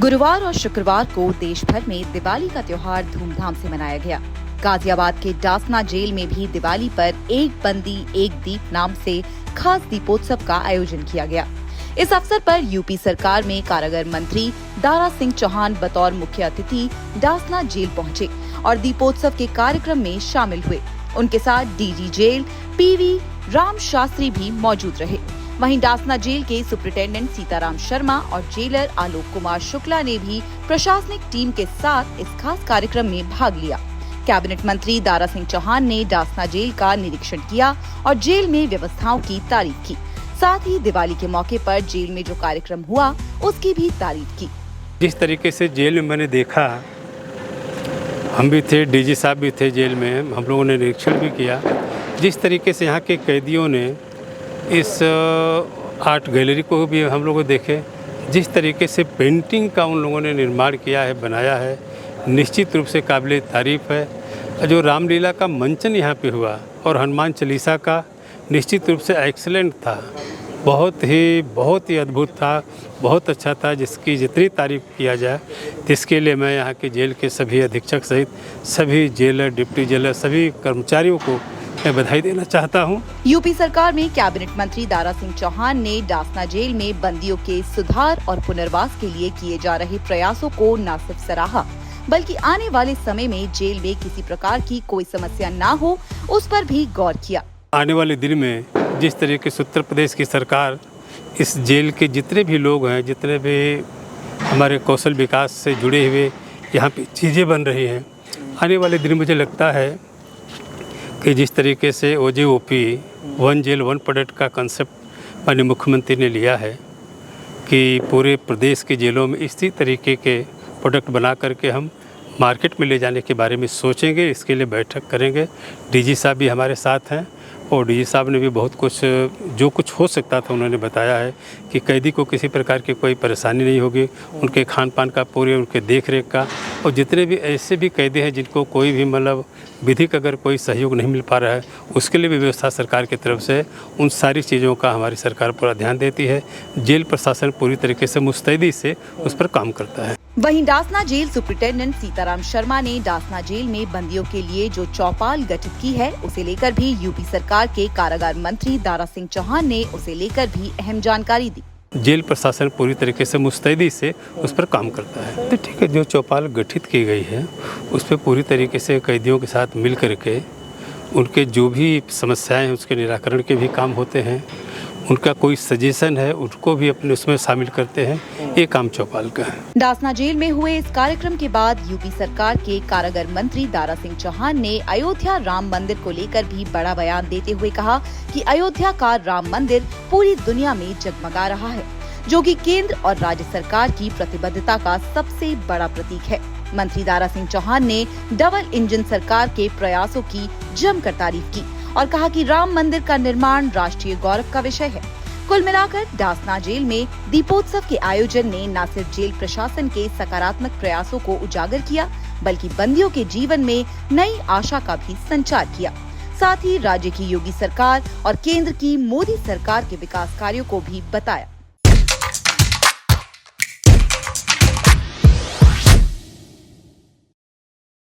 गुरुवार और शुक्रवार को देश भर में दिवाली का त्योहार धूमधाम से मनाया गया। गाजियाबाद के डासना जेल में भी दिवाली पर एक बंदी एक दीप नाम से खास दीपोत्सव का आयोजन किया गया। इस अवसर पर यूपी सरकार में कारागार मंत्री दारा सिंह चौहान बतौर मुख्य अतिथि डासना जेल पहुंचे और दीपोत्सव के कार्यक्रम में शामिल हुए। उनके साथ DG jail PV Ram Shastri भी मौजूद रहे। वहीं डासना जेल के सुपरिटेंडेंट सीताराम शर्मा और जेलर आलोक कुमार शुक्ला ने भी प्रशासनिक टीम के साथ इस खास कार्यक्रम में भाग लिया। कैबिनेट मंत्री दारा सिंह चौहान ने डासना जेल का निरीक्षण किया और जेल में व्यवस्थाओं की तारीफ की। साथ ही दिवाली के मौके पर जेल में जो कार्यक्रम हुआ उसकी भी तारीफ की। जिस तरीके से जेल में मैंने देखा, हम भी थे, डीजी साहब भी थे जेल में, हम लोगों ने निरीक्षण भी किया। जिस तरीके से यहाँ के कैदियों ने इस आर्ट गैलरी को भी हम लोग देखे, जिस तरीके से पेंटिंग का उन लोगों ने निर्माण किया है, बनाया है, निश्चित रूप से काबिल तारीफ़ है। जो रामलीला का मंचन यहाँ पे हुआ और हनुमान चालीसा का निश्चित रूप से एक्सीलेंट था, बहुत ही अद्भुत था, बहुत अच्छा था, जिसकी जितनी तारीफ़ किया जाए। इसके लिए मैं यहाँ के जेल के सभी अधीक्षक सहित सभी जेलर, डिप्टी जेलर, सभी कर्मचारियों को मैं बधाई देना चाहता हूँ। यूपी सरकार में कैबिनेट मंत्री दारा सिंह चौहान ने डासना जेल में बंदियों के सुधार और पुनर्वास के लिए किए जा रहे प्रयासों को न सिर्फ सराहा, बल्कि आने वाले समय में जेल में किसी प्रकार की कोई समस्या न हो उस पर भी गौर किया। आने वाले दिन में जिस तरीके से उत्तर प्रदेश की सरकार इस जेल के जितने भी लोग हैं, जितने भी हमारे कौशल विकास से जुड़े हुए यहाँ पे चीज़ें बन रही हैं, आने वाले दिन मुझे लगता है कि जिस तरीके से OJOP one jail one product का कंसेप्ट माननीय मुख्यमंत्री ने लिया है कि पूरे प्रदेश के जेलों में इसी तरीके के प्रोडक्ट बना करके हम मार्केट में ले जाने के बारे में सोचेंगे। इसके लिए बैठक करेंगे। डीजी साहब भी हमारे साथ हैं और डीजी साहब ने भी बहुत कुछ जो कुछ हो सकता था उन्होंने बताया है कि कैदी को किसी प्रकार की कोई परेशानी नहीं होगी, उनके खान पान का, पूरे उनके देख रेख का, और जितने भी ऐसे भी कैदी हैं जिनको कोई भी मतलब विधिक अगर कोई सहयोग नहीं मिल पा रहा है, उसके लिए भी व्यवस्था सरकार की तरफ से उन सारी चीज़ों का हमारी सरकार पूरा ध्यान देती है। जेल प्रशासन पूरी तरीके से मुस्तैदी से उस पर काम करता है। वहीं डासना जेल सुपरिटेंडेंट सीताराम शर्मा ने डासना जेल में बंदियों के लिए जो चौपाल गठित की है उसे लेकर भी यूपी सरकार के कारागार मंत्री दारा सिंह चौहान ने उसे लेकर भी अहम जानकारी दी। जेल प्रशासन पूरी तरीके से मुस्तैदी से उस पर काम करता है। तो ठीक है, जो चौपाल गठित की गई है उस पर पूरी तरीके से कैदियों के साथ मिल करके उनके जो भी समस्याएं हैं उसके निराकरण के भी काम होते हैं। उनका कोई सजेशन है उनको भी अपने उसमें शामिल करते हैं। ये काम चौपाल का है। डासना जेल में हुए इस कार्यक्रम के बाद यूपी सरकार के कारागार मंत्री दारा सिंह चौहान ने अयोध्या राम मंदिर को लेकर भी बड़ा बयान देते हुए कहा कि अयोध्या का राम मंदिर पूरी दुनिया में जगमगा रहा है, जो कि केंद्र और राज्य सरकार की प्रतिबद्धता का सबसे बड़ा प्रतीक है। मंत्री दारा सिंह चौहान ने डबल इंजन सरकार के प्रयासों की जमकर तारीफ की और कहा कि राम मंदिर का निर्माण राष्ट्रीय गौरव का विषय है। कुल मिलाकर डासना जेल में दीपोत्सव के आयोजन ने न सिर्फ जेल प्रशासन के सकारात्मक प्रयासों को उजागर किया, बल्कि बंदियों के जीवन में नई आशा का भी संचार किया। साथ ही राज्य की योगी सरकार और केंद्र की मोदी सरकार के विकास कार्यों को भी बताया।